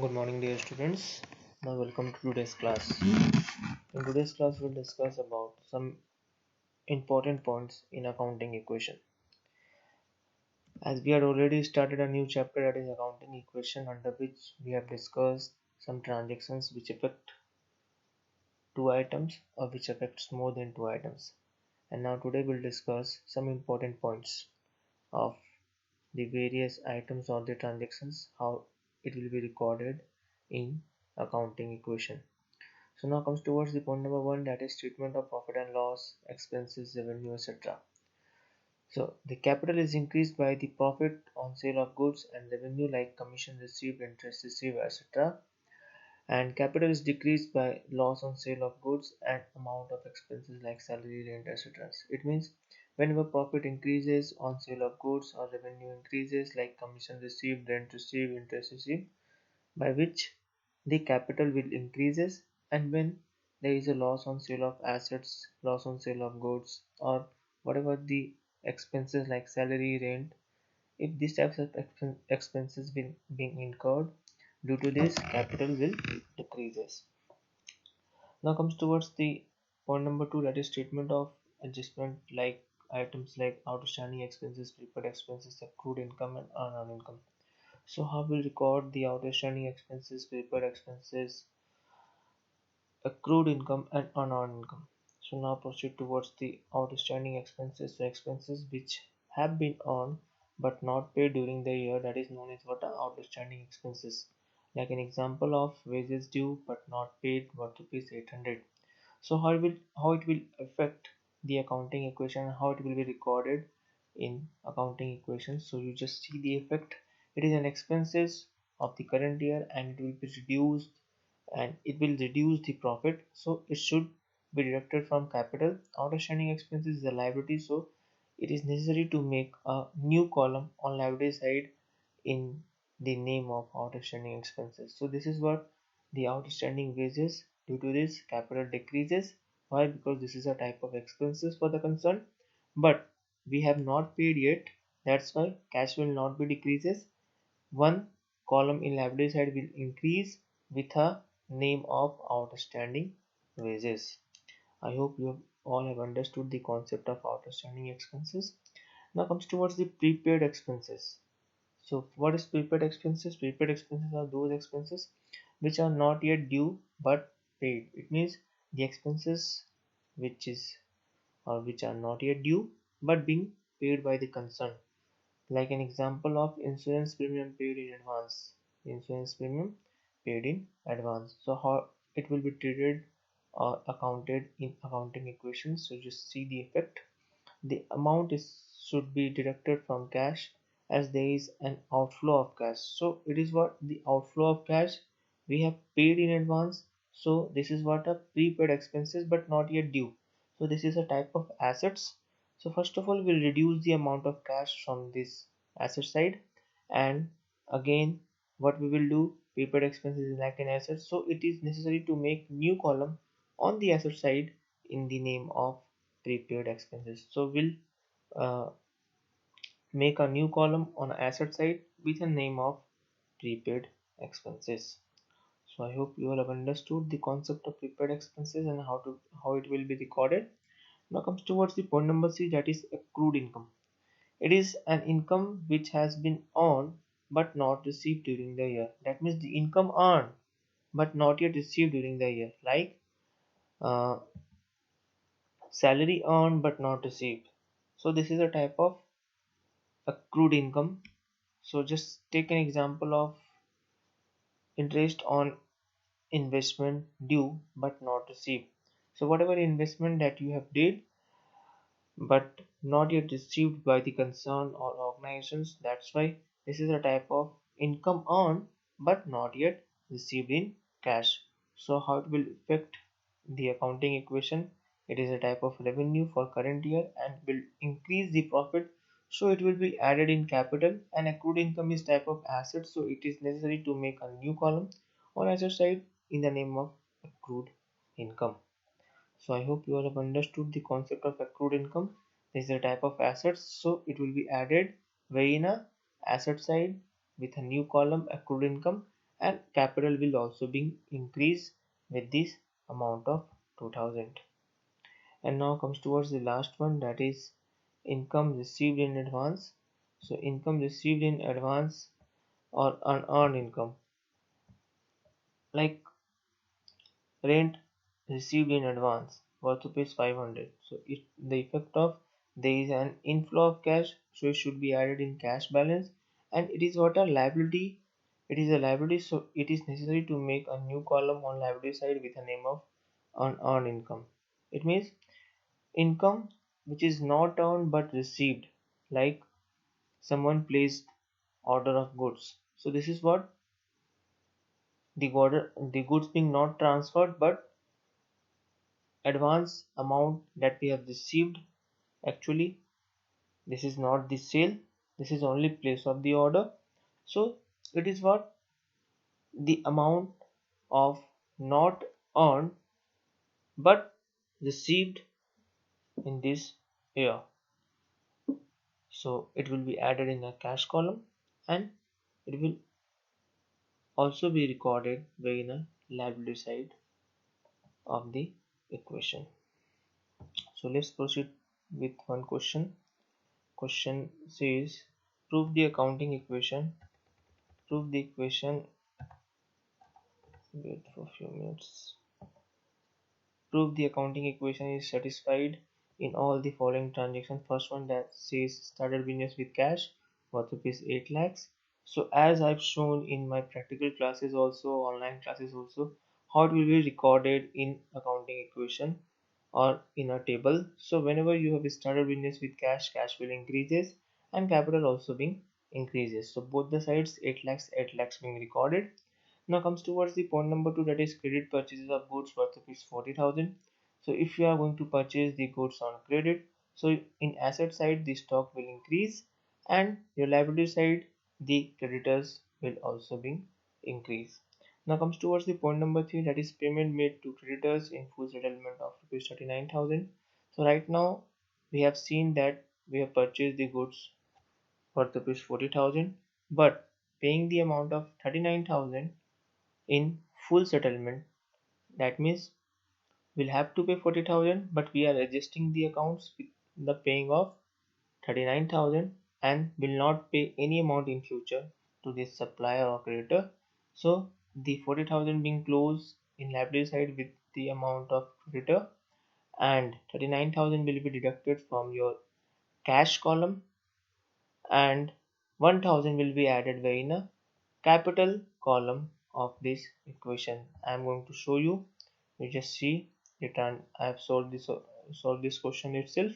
Good morning, dear students. Now, welcome to today's class. In today's class, we'll discuss about some important points in accounting equation. As we had already started a new chapter, that is accounting equation, under which we have discussed some transactions which affect two items or which affects more than two items. And now today we'll discuss some important points of the various items or the transactions, how it will be recorded in accounting equation. So now comes towards the point number one, that is treatment of profit and loss, expenses, revenue, etc. So the capital is increased by the profit on sale of goods and revenue like commission received, interest received, etc. And capital is decreased by loss on sale of goods and amount of expenses like salary, rent, etc. It means whenever profit increases on sale of goods or revenue increases like commission received, rent received, interest received, by which the capital will increases, and when there is a loss on sale of assets, loss on sale of goods, or whatever the expenses like salary, rent, if these types of expenses will being incurred, due to this capital will decreases. Now comes towards the point number two, that is treatment of adjustment like items like outstanding expenses, prepaid expenses, accrued income and unearned income. So how will record the outstanding expenses, prepaid expenses, accrued income and unearned income? So now proceed towards the outstanding expenses. So expenses which have been earned but not paid during the year, that is known as what are outstanding expenses. Like an example of wages due but not paid, what rupees 800. So how it will affect the accounting equation and how it will be recorded in accounting equations. So you just see the effect. It is an expenses of the current year and it will be reduced, and it will reduce the profit, so it should be deducted from capital. Outstanding expenses is a liability, so it is necessary to make a new column on liability side in the name of outstanding expenses. So this is what the outstanding wages, due to this capital decreases. Why? Because this is a type of expenses for the concern, but we have not paid yet, that's why cash will not be decreases. One column in liability side will increase with a name of outstanding wages. I hope you all have understood the concept of outstanding expenses. Now comes towards the prepaid expenses. So what is prepaid expenses? Prepaid expenses are those expenses which are not yet due but paid. It means the expenses which is or which are not yet due but being paid by the concern. Like an example of insurance premium paid in advance. Insurance premium paid in advance. So how it will be treated or accounted in accounting equations. So just see the effect. The amount is should be deducted from cash as there is an outflow of cash. So it is what the outflow of cash we have paid in advance. So this is what a prepaid expenses but not yet due. So this is a type of assets. So first of all we'll reduce the amount of cash from this asset side, and again what we will do, prepaid expenses is like an asset, so it is necessary to make new column on the asset side in the name of prepaid expenses. So we'll uh, make a new column on asset side with a name of prepaid expenses. So I hope you all have understood the concept of prepaid expenses and how it will be recorded. Now comes towards the point number C, that is accrued income. It is an income which has been earned but not received during the year. That means the income earned but not yet received during the year, like uh, salary earned but not received. So this is a type of accrued income. So just take an example of interest on investment due but not received. So whatever investment that you have did but not yet received by the concern or organizations, that's why this is a type of income earned but not yet received in cash. So how it will affect the accounting equation? It is a type of revenue for current year and will increase the profit, so it will be added in capital. And accrued income is type of asset, so it is necessary to make a new column on asset side in the name of accrued income. So I hope you all have understood the concept of accrued income. This is a type of assets, so it will be added way in a asset side with a new column accrued income, and capital will also be increased with this amount of 2000. And now comes towards the last one, that is income received in advance. So income received in advance or unearned income, like rent received in advance worth rupees 500. So the effect of there is an inflow of cash, so it should be added in cash balance, and it is what a liability. It is a liability, so it is necessary to make a new column on liability side with a name of unearned income. It means income which is not earned but received, like someone placed order of goods. So this is what the goods being not transferred but advance amount that we have received. Actually, this is not the sale, this is only place of the order. So it is what the amount of not earned but received in this year. So it will be added in a cash column, and it will also be recorded in a liability side of the equation. So let's proceed with one question. Question says, prove the accounting equation. Prove the equation. Wait for a few minutes. Prove the accounting equation is satisfied in all the following transactions. First one that says started business with cash worth rupees 8 lakhs. So as I've shown in my practical classes also, online classes also, how it will be recorded in accounting equation or in a table. So whenever you have started business with cash, cash will increases and capital also being increases. So both the sides 8 lakhs being recorded. Now comes towards the point number 2, that is credit purchases of goods worth rupees 40,000. So if you are going to purchase the goods on credit, so in asset side the stock will increase and your liability side the creditors will also be increase. Now comes towards the point number 3, that is payment made to creditors in full settlement of rupees 39,000. So right now we have seen that we have purchased the goods worth rupees 40,000 but paying the amount of 39,000 in full settlement. That means we'll have to pay 40,000 but we are adjusting the accounts with the paying of 39,000 and will not pay any amount in future to this supplier or creditor. So the 40,000 being closed in liability side with the amount of creditor, and 39,000 will be deducted from your cash column, and 1,000 will be added in a capital column of this equation. I am going to show you. You just see it, and I have solved this question itself.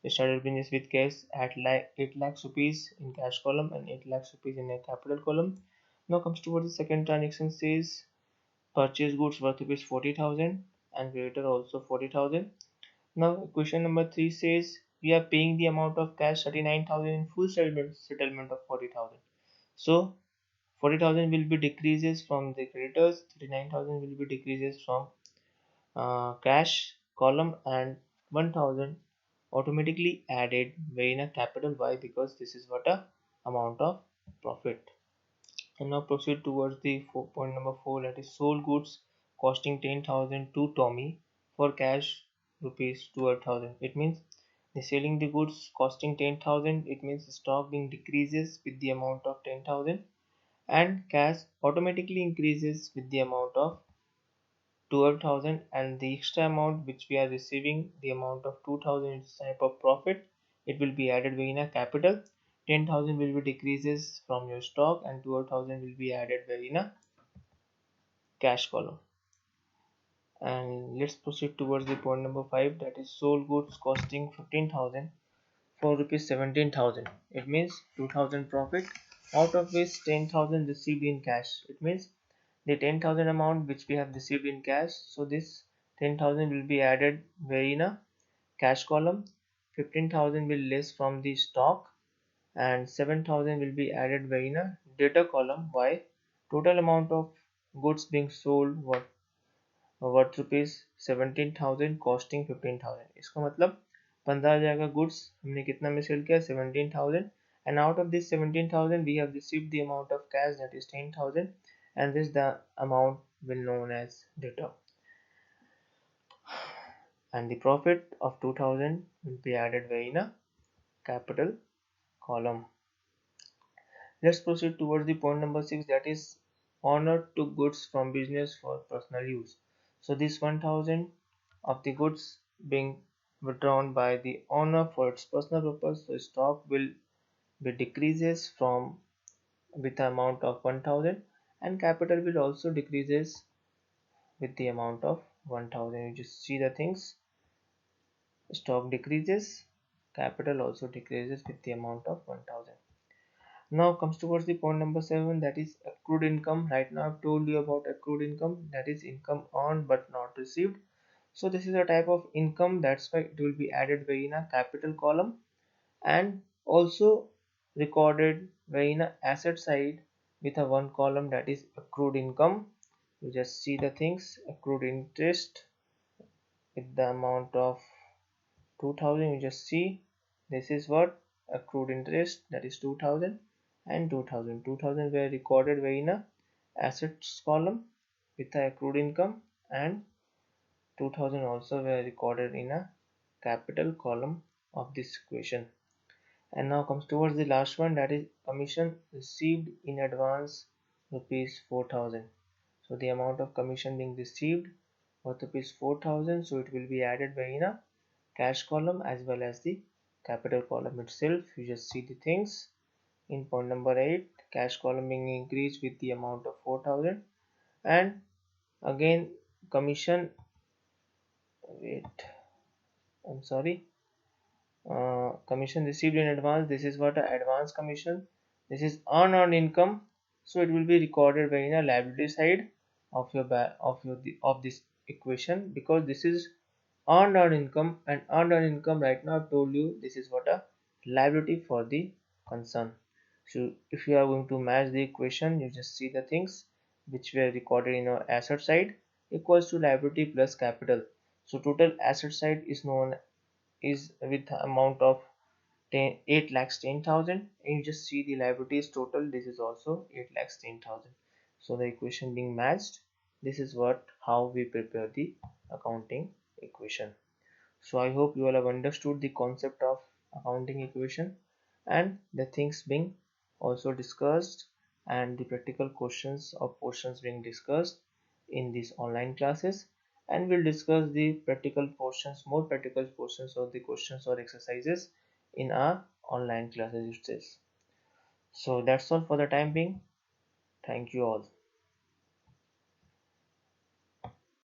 We started business with cash at 8 lakhs rupees in cash column and 8 lakhs rupees in a capital column. Now comes towards the second transaction, says purchase goods worth rupees 40,000 and creditor also 40,000. Now question number 3 says we are paying the amount of cash 39,000 in full settlement of 40,000. So 40,000 will be decreases from the creditors, 39,000 will be decreases from cash column, and 1,000 automatically added in a capital. Why? Because this is what a amount of profit. And now proceed towards the point number 4, that is sold goods costing 10,000 to Tommy for cash rupees 12,000. It means the selling the goods costing 10,000, it means the stock being decreases with the amount of 10,000 and cash automatically increases with the amount of 12,000, and the extra amount which we are receiving, the amount of 2,000 is type of profit, it will be added in a capital. 10,000 will be decreases from your stock and 12,000 will be added in a cash column. And let's proceed towards the point number 5, that is sold goods costing 15,000 for rupees 17,000. It means 2,000 profit, out of which 10,000 received in cash. It means the 10,000 amount which we have received in cash, so this 10,000 will be added in a cash column, 15,000 will less from the stock, and 7,000 will be added in a data column. Why? Total amount of goods being sold worth rupees 17,000 costing 15,000. इसका मतलब 15,000 का goods हमने कितना में cell किया 17,000, and out of this 17,000 we have received the amount of cash, that is 10,000, and this the amount will known as debtor, and the profit of 2000 will be added in a capital column. Let's proceed towards the point number 6, that is owner took goods from business for personal use. So this 1000 of the goods being withdrawn by the owner for its personal purpose, so stock will be decreases from with the amount of 1000, and capital will also decreases with the amount of 1000. You just see the things, stock decreases, capital also decreases with the amount of 1000. Now comes towards the point number 7, that is accrued income. Right now I've told you about accrued income, that is income earned but not received. So this is a type of income, that's why it will be added in a capital column, and also recorded in a asset side with a one column, that is accrued income. You just see the things, accrued interest with the amount of 2000. You just see this is what accrued interest, that is 2000, and 2000 were recorded in a assets column with the accrued income, and 2000 also were recorded in a capital column of this equation. And now comes towards the last one, that is commission received in advance, rupees 4000. So the amount of commission being received was rupees 4000, so it will be added in a cash column as well as the capital column itself. You just see the things in point number 8, cash column being increased with the amount of 4000, and again commission, wait, I'm sorry, commission received in advance, this is what advance commission, this is unearned income, so it will be recorded in a liability side of your of this equation, because this is unearned income, and unearned income right now I've told you this is what a liability for the concern. So if you are going to match the equation, you just see the things which were recorded in our asset side equals to liability plus capital. So total asset side is known is with amount of 8 lakhs 10,000, and you just see the liabilities total, this is also 8 lakhs 10,000. So the equation being matched, this is what how we prepare the accounting equation. So I hope you all have understood the concept of accounting equation and the things being also discussed, and the practical questions or portions being discussed in these online classes, and we'll discuss the practical portions, more practical portions of the questions or exercises in our online classes itself. So that's all for the time being. Thank you all.